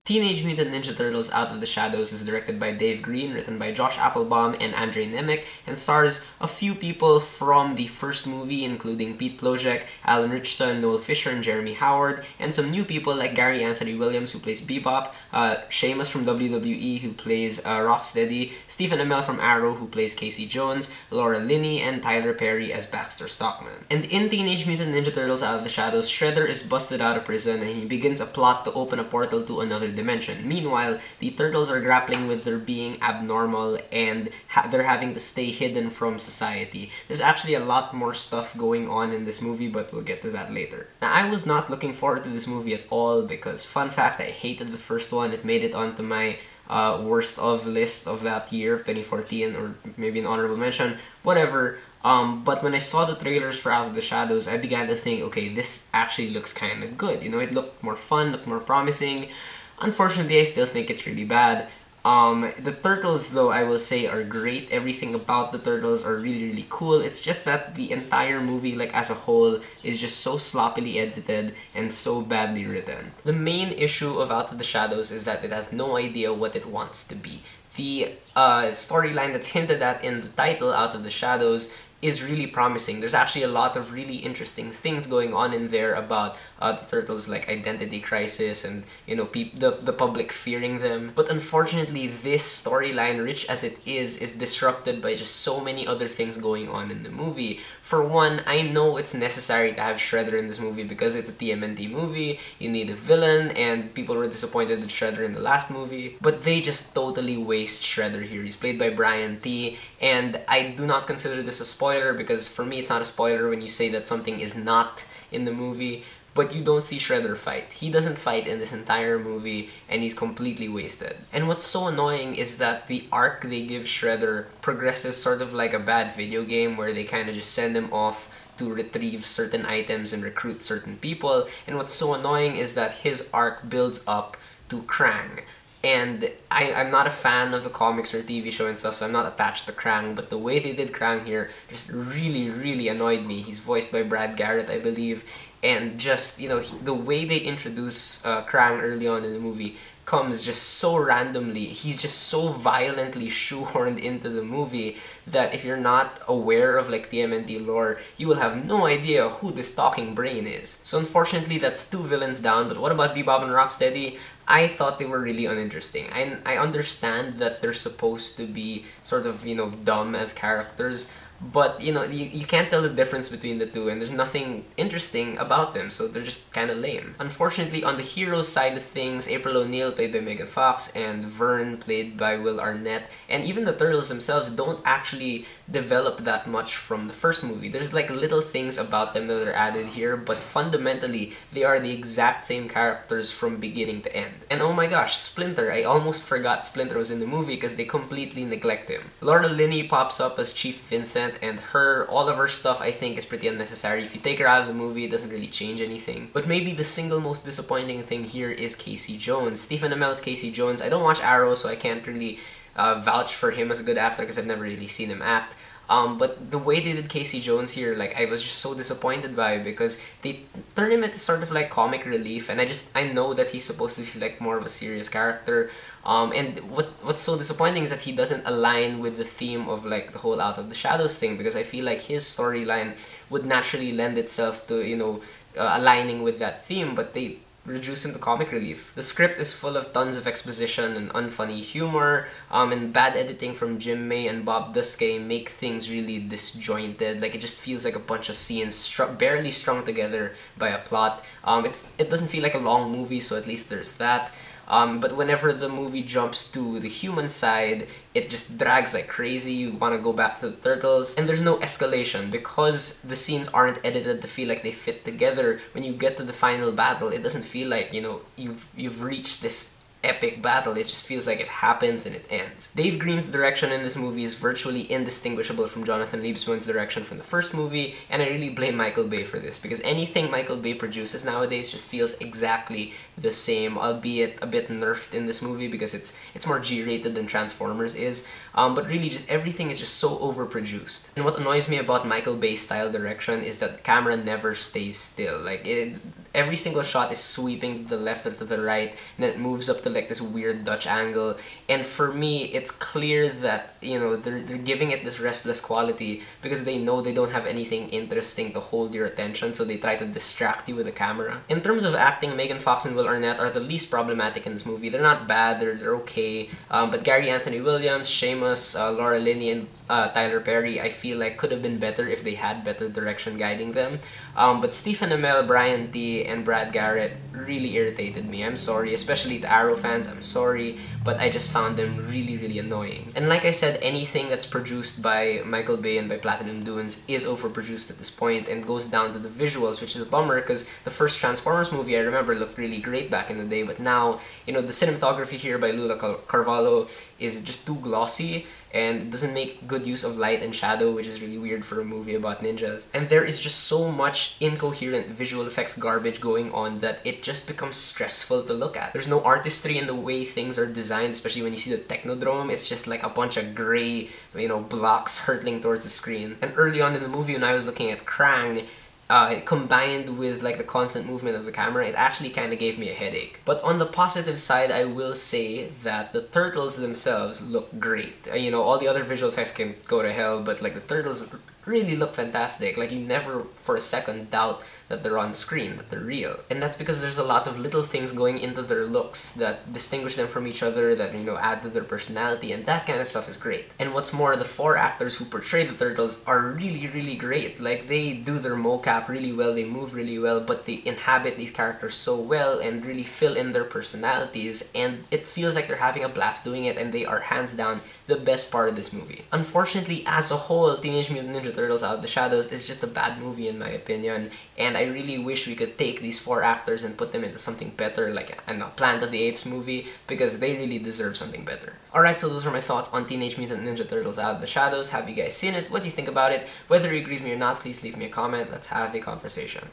Teenage Mutant Ninja Turtles Out of the Shadows is directed by Dave Green, written by Josh Applebaum and Andrei Nemec, and stars a few people from the first movie, including Pete Plojek, Alan Richardson, Noel Fisher, and Jeremy Howard, and some new people like Gary Anthony Williams, who plays Bebop, Sheamus from WWE, who plays Rocksteady, Stephen Amell from Arrow, who plays Casey Jones, Laura Linney, and Tyler Perry as Baxter Stockman. And in Teenage Mutant Ninja Turtles Out of the Shadows, Shredder is busted out of prison and he begins a plot to open a portal to another dimension. Meanwhile, the Turtles are grappling with their being abnormal and they're having to stay hidden from society. There's actually a lot more stuff going on in this movie, but we'll get to that later. Now, I was not looking forward to this movie at all because, fun fact, I hated the first one. It made it onto my worst of list of that year of 2014, or maybe an honorable mention, whatever. But when I saw the trailers for Out of the Shadows, I began to think, okay, this actually looks kind of good. You know, it looked more fun, looked more promising. Unfortunately, I still think it's really bad. The Turtles, though, I will say, are great. Everything about the Turtles are really, really cool. It's just that the entire movie, like, as a whole, is just so sloppily edited and so badly written. The main issue of Out of the Shadows is that it has no idea what it wants to be. The storyline that's hinted at in the title, Out of the Shadows, is really promising. There's actually a lot of really interesting things going on in there about the Turtles, like identity crisis and, you know, the public fearing them. But unfortunately, this storyline, rich as it is disrupted by just so many other things going on in the movie. For one, I know it's necessary to have Shredder in this movie because it's a TMNT movie, you need a villain, and people were disappointed with Shredder in the last movie, but they just totally waste Shredder here. He's played by Brian T, and I do not consider this a spoiler because for me it's not a spoiler when you say that something is not in the movie, but you don't see Shredder fight. He doesn't fight in this entire movie, and he's completely wasted. And what's so annoying is that the arc they give Shredder progresses sort of like a bad video game where they kind of just send him off to retrieve certain items and recruit certain people. And what's so annoying is that his arc builds up to Krang. And I'm not a fan of the comics or TV show and stuff, so I'm not attached to Krang, but the way they did Krang here just really, really annoyed me. He's voiced by Brad Garrett, I believe, and just, you know, the way they introduce Krang early on in the movie comes just so randomly. He's just so violently shoehorned into the movie that if you're not aware of like TMNT lore, you will have no idea who this talking brain is. So unfortunately, that's two villains down, but what about Bebop and Rocksteady? I thought they were really uninteresting. I understand that they're supposed to be sort of, you know, dumb as characters, but, you know, you can't tell the difference between the two, and there's nothing interesting about them, so they're just kind of lame. Unfortunately, on the heroes side of things, April O'Neil, played by Megan Fox, and Vern, played by Will Arnett, and even the Turtles themselves don't actually develop that much from the first movie. There's like little things about them that are added here, but fundamentally, they are the exact same characters from beginning to end. And oh my gosh, Splinter, I almost forgot Splinter was in the movie because they completely neglect him. Laura Linney pops up as Chief Vincent, and all of her stuff I think is pretty unnecessary. If you take her out of the movie, it doesn't really change anything. But maybe the single most disappointing thing here is Casey Jones. Stephen Amell's Casey Jones. I don't watch Arrow, so I can't really vouch for him as a good actor because I've never really seen him act. But the way they did Casey Jones here, like, I was just so disappointed by it because they turned him into sort of like comic relief, and I know that he's supposed to be like more of a serious character. And what's so disappointing is that he doesn't align with the theme of like the whole Out of the Shadows thing, because I feel like his storyline would naturally lend itself to, you know, aligning with that theme, but they reduce him to comic relief. The script is full of tons of exposition and unfunny humor, and bad editing from Jim May and Bob Duskay make things really disjointed. Like, it just feels like a bunch of scenes barely strung together by a plot. It doesn't feel like a long movie, so at least there's that. But whenever the movie jumps to the human side, it just drags like crazy. You want to go back to the Turtles, and there's no escalation because the scenes aren't edited to feel like they fit together. When you get to the final battle, it doesn't feel like, you know, you've reached this epic battle. It just feels like it happens and it ends. Dave Green's direction in this movie is virtually indistinguishable from Jonathan Liebesman's direction from the first movie, and I really blame Michael Bay for this, because anything Michael Bay produces nowadays just feels exactly the same, albeit a bit nerfed in this movie because it's more G-rated than Transformers is, but really just everything is just so overproduced. And what annoys me about Michael Bay's style direction is that the camera never stays still. Like, every single shot is sweeping to the left or to the right, and then it moves up to like this weird Dutch angle. And for me, it's clear that, you know, they're giving it this restless quality because they know they don't have anything interesting to hold your attention, so they try to distract you with the camera. In terms of acting, Megan Fox and Will Arnett are the least problematic in this movie. They're not bad, they're okay. But Gary Anthony Williams, Seamus, Laura Linney, and Tyler Perry, I feel like could have been better if they had better direction guiding them. But Stephen Amell, Brian T, and Brad Garrett really irritated me. I'm sorry, especially the Arrow fans, I'm sorry, but I just found them really, really annoying. And like I said, anything that's produced by Michael Bay and by Platinum Dunes is overproduced at this point and goes down to the visuals, which is a bummer because the first Transformers movie I remember looked really great back in the day, but now, you know, the cinematography here by Lula Carvalho is just too glossy, and it doesn't make good use of light and shadow, which is really weird for a movie about ninjas. And there is just so much incoherent visual effects garbage going on that it just becomes stressful to look at. There's no artistry in the way things are designed, especially when you see the Technodrome. It's just like a bunch of gray, you know, blocks hurtling towards the screen. And early on in the movie, when I was looking at Krang, combined with like the constant movement of the camera, it actually kind of gave me a headache. But on the positive side, I will say that the turtles themselves look great. You know, all the other visual effects can go to hell, but like the turtles really look fantastic. Like you never for a second doubt that they're on screen, that they're real. And that's because there's a lot of little things going into their looks that distinguish them from each other, that, you know, add to their personality, and that kind of stuff is great. And what's more, the 4 actors who portray the turtles are really, really great. Like, they do their mocap really well, they move really well, but they inhabit these characters so well and really fill in their personalities, and it feels like they're having a blast doing it, and they are hands down the best part of this movie. Unfortunately, as a whole, Teenage Mutant Ninja Turtles Out of the Shadows is just a bad movie in my opinion, and I really wish we could take these 4 actors and put them into something better, like a Planet of the Apes movie, because they really deserve something better. Alright, so those are my thoughts on Teenage Mutant Ninja Turtles Out of the Shadows. Have you guys seen it? What do you think about it? Whether you agree with me or not, please leave me a comment. Let's have a conversation.